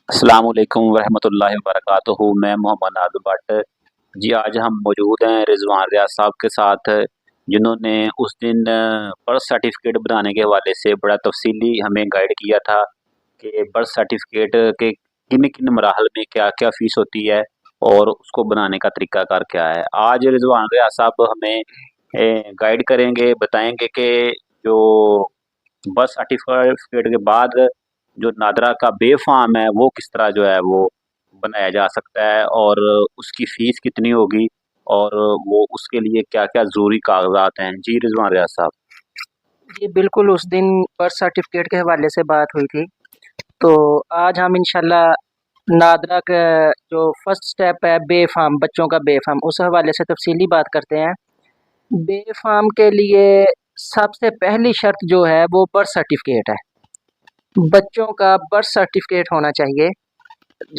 अस्सलाम वालेकुम वरहमतुल्लाहि वबरकातुहू। मैं मोहम्मद आदिल भट्ट। जी, आज हम मौजूद हैं रिज़वान रियाज साहब के साथ, जिन्होंने उस दिन बर्थ सर्टिफ़िकेट बनाने के हवाले से बड़ा तफ़सीली हमें गाइड किया था कि बर्थ सर्टिफ़िकेट के किन-किन मराहल में क्या-क्या फ़ीस होती है और उसको बनाने का तरीक़ाकार क्या है। आज रिज़वान रियाज साहब हमें गाइड करेंगे, बताएँगे कि जो बर्थ सर्टिफ़िकेट के बाद जो नादरा का बे फ़ार्म है, वो किस तरह जो है वो बनाया जा सकता है और उसकी फ़ीस कितनी होगी और वो उसके लिए क्या-क्या ज़रूरी कागज़ात हैं? जी, रिज़वान रियाज़ साहब। जी, बिल्कुल उस दिन बर्थ सर्टिफ़िकेट के हवाले से बात हुई थी। तो आज हम इंशाल्लाह नादरा का जो फर्स्ट स्टेप है बे-फ़ार्म, बच्चों का बे-फ़ार्म, उस हवाले से तफ़सीली बात करते हैं। बे-फ़ार्म के लिए सबसे पहली शर्त जो है वो बर्थ सर्टिफ़िकेट है। बच्चों का बर्थ सर्टिफ़िकेट होना चाहिए।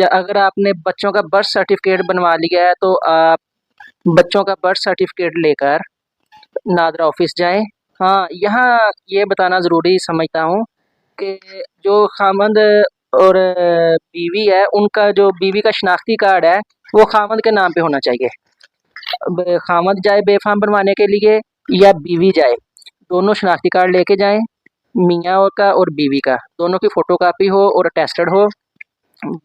अगर आपने बच्चों का बर्थ सर्टिफ़िकेट बनवा लिया है तो आप बच्चों का बर्थ सर्टिफ़िकेट लेकर नादरा ऑफ़िस जाएँ। हाँ, यहाँ ये बताना ज़रूरी समझता हूँ कि जो खामंद और बीवी है, उनका जो बीवी का शनाख्ती कार्ड है, वो खामंद के नाम पे होना चाहिए। अब खामंद जाए बे-फ़ार्म बनवाने के लिए या बीवी जाए, दोनों शनाख्ती कार्ड लेके जाएँ, मियाँ का और बीवी का, दोनों की फ़ोटोकॉपी हो और अटेस्टेड हो।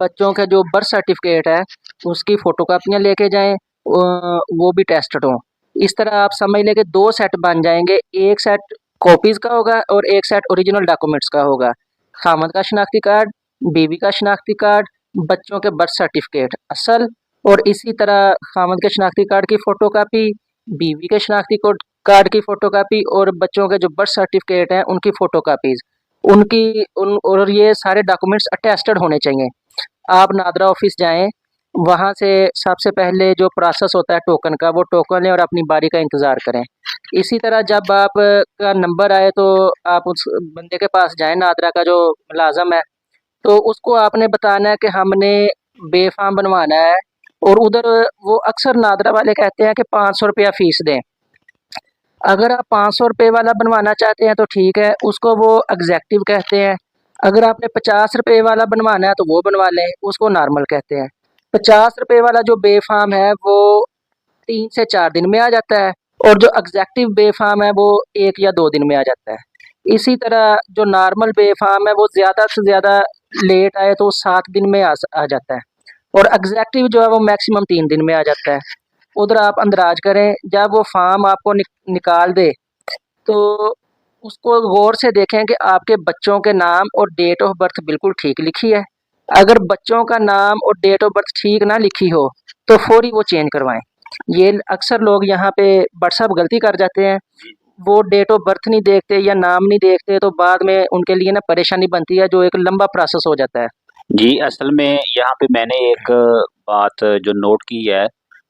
बच्चों का जो बर्थ सर्टिफ़िकेट है, उसकी फ़ोटोकॉपियाँ लेके जाएँ, वो भी टेस्टेड हों। इस तरह आप समझ लें कि 2 सेट बन जाएँगे, 1 सेट कॉपीज़ का होगा और 1 सेट ओरिजिनल डॉक्यूमेंट्स का होगा। खामद का शनाख्ती कार्ड, बीवी का शनाख्ती कार्ड, बच्चों के बर्थ सर्टिफ़िकेट असल, और इसी तरह खामद के शनाख्ती कार्ड की फ़ोटोकॉपी, बीवी के शनाख्ती कार्ड की फ़ोटोकॉपी और बच्चों के जो बर्थ सर्टिफ़िकेट हैं, उनकी फ़ोटोकॉपीज़। उनकी उन और ये सारे डॉक्यूमेंट्स अटेस्टेड होने चाहिए। आप नादरा ऑफिस जाएँ, वहाँ से सबसे पहले जो प्रोसेस होता है टोकन का, वो टोकन लें और अपनी बारी का इंतज़ार करें। इसी तरह जब आप का नंबर आए तो आप उस बंदे के पास जाएँ, नादरा का जो मुलाज़िम है, तो उसको आपने बताना है कि हमने बे-फ़ार्म बनवाना है, और उधर वो अक्सर नादरा वाले कहते हैं कि ₹500 फ़ीस दें। अगर आप ₹500 वाला बनवाना चाहते हैं तो ठीक है, उसको वो एग्ज़ेक्टिव कहते हैं। अगर आपने ₹50 वाला बनवाना है तो वो बनवा लें, उसको नॉर्मल कहते हैं। ₹50 वाला जो बे-फ़ार्म है वो 3 से 4 दिन में आ जाता है, और जो एग्ज़ेक्टिव बे-फ़ार्म है वो 1 या 2 दिन में आ जाता है। इसी तरह जो नॉर्मल बे-फ़ार्म है वो ज़्यादा से ज़्यादा लेट आए तो 7 दिन में आ जाता है, और एग्ज़ेक्टिव जो है वो मैक्सिमम 3 दिन में आ जाता है। उधर आप अंदराज करें, जब वो फ़ार्म आपको निकाल दे तो उसको गौर से देखें कि आपके बच्चों के नाम और डेट ऑफ बर्थ बिल्कुल ठीक लिखी है। अगर बच्चों का नाम और डेट ऑफ बर्थ ठीक ना लिखी हो तो फौरी वो चेंज करवाएं। ये अक्सर लोग यहाँ पे व्हाट्सएप गलती कर जाते हैं, वो डेट ऑफ बर्थ नहीं देखते या नाम नहीं देखते, तो बाद में उनके लिए ना परेशानी बनती है, जो एक लंबा प्रोसेस हो जाता है। जी, असल में यहाँ पे मैंने एक बात जो नोट की है,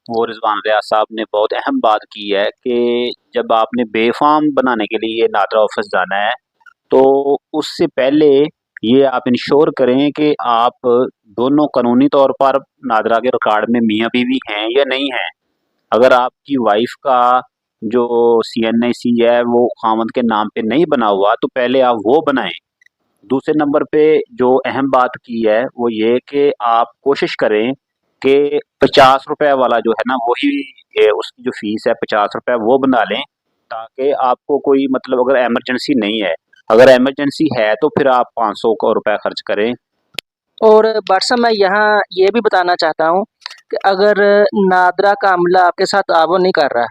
वो रिज़वान रियाज़ साहब ने बहुत अहम बात की है कि जब आपने बे-फ़ार्म बनाने के लिए नादरा ऑफ़िस जाना है, तो उससे पहले ये आप इंश्योर करें कि आप दोनों कानूनी तौर पर नादरा के रिकॉर्ड में मियाँ-बीवी हैं या नहीं हैं। अगर आपकी वाइफ़ का जो सीएनआईसी है वो ख़ावंद के नाम पे नहीं बना हुआ, तो पहले आप वो बनाएँ। दूसरे नंबर पे जो अहम बात की है वो ये कि आप कोशिश करें कि ₹50 वाला जो है ना वही उसकी जो फ़ीस है ₹50 वो बना लें, ताकि आपको कोई मतलब अगर इमरजेंसी नहीं है, अगर इमरजेंसी है तो फिर आप 500 को रुपए खर्च करें। और व्हाट्सएप मैं यहाँ ये भी बताना चाहता हूँ कि अगर नादरा का अमला आपके साथ ताउन नहीं कर रहा,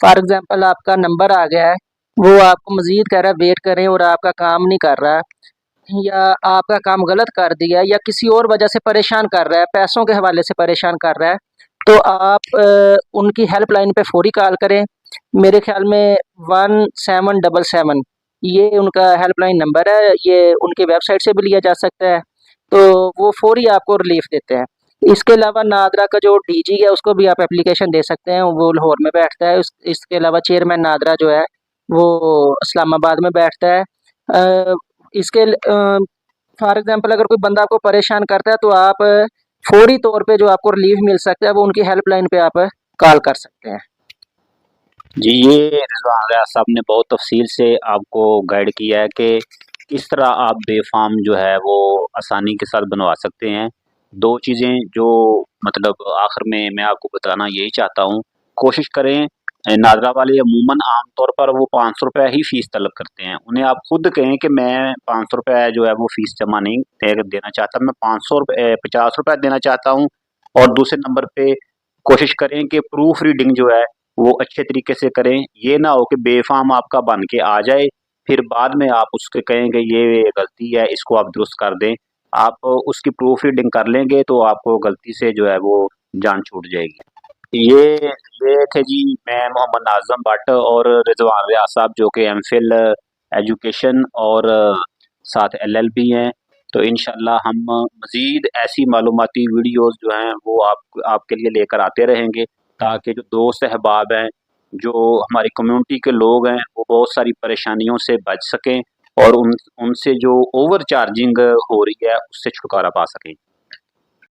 फॉर एग्जांपल आपका नंबर आ गया है, वो आपको मज़ीद कह रहा है वेट करें, और आपका काम नहीं कर रहा, या आपका काम गलत कर दिया, या किसी और वजह से परेशान कर रहा है, पैसों के हवाले से परेशान कर रहा है, तो आप उनकी हेल्पलाइन पे फ़ौरी कॉल करें। मेरे ख़्याल में 1777 ये उनका हेल्पलाइन नंबर है, ये उनकी वेबसाइट से भी लिया जा सकता है, तो वो फ़ौरी आपको रिलीफ़ देते हैं। इसके अलावा नादरा का जो डीजी है उसको भी आप एप्लीकेशन दे सकते हैं, वो लाहौर में बैठता है। इसके अलावा चेयरमैन नादरा जो है वो इस्लामाबाद में बैठता है। इसके फॉर एग्जांपल अगर कोई बंदा आपको परेशान करता है तो आप फौरी तौर पे जो आपको रिलीफ मिल सकता है वो उनकी हेल्पलाइन पे आप कॉल कर सकते हैं। जी, ये रिज़वान रियाज़ साहब ने बहुत तफ़सील से आपको गाइड किया है कि किस तरह आप बेफाम जो है वो आसानी के साथ बनवा सकते हैं। दो चीज़ें जो मतलब आखिर में मैं आपको बताना यही चाहता हूँ, कोशिश करें नादरा वाले अमूमन आम तौर पर वो ₹500 ही फ़ीस तलब करते हैं। उन्हें आप खुद कहें कि मैं ₹500 जो है वो फ़ीस जमा नहीं देना चाहता, मैं ₹50 देना चाहता हूँ। और दूसरे नंबर पे कोशिश करें कि प्रूफ रीडिंग जो है वो अच्छे तरीके से करें। ये ना हो कि बेफाम आपका बन के आ जाए, फिर बाद में आप उसके कहें कि ये गलती है, इसको आप दुरुस्त कर दें। आप उसकी प्रूफ रीडिंग कर लेंगे तो आपको गलती से जो है वो जान छूट जाएगी। ये थे जी, मैं मोहम्मद नाज़िम भट्ट और रिज़वान रियाज साहब जो कि एमफिल एजुकेशन और साथ एलएलबी हैं। तो इंशाल्लाह हम मज़ीद ऐसी मालूमाती वीडियोज़ जो हैं वो आपके लिए लेकर आते रहेंगे, ताकि जो दोस्त अहबाब हैं, जो हमारी कम्युनिटी के लोग हैं, वो बहुत सारी परेशानियों से बच सकें और उनसे जो ओवर चार्जिंग हो रही है उससे छुटकारा पा सकें।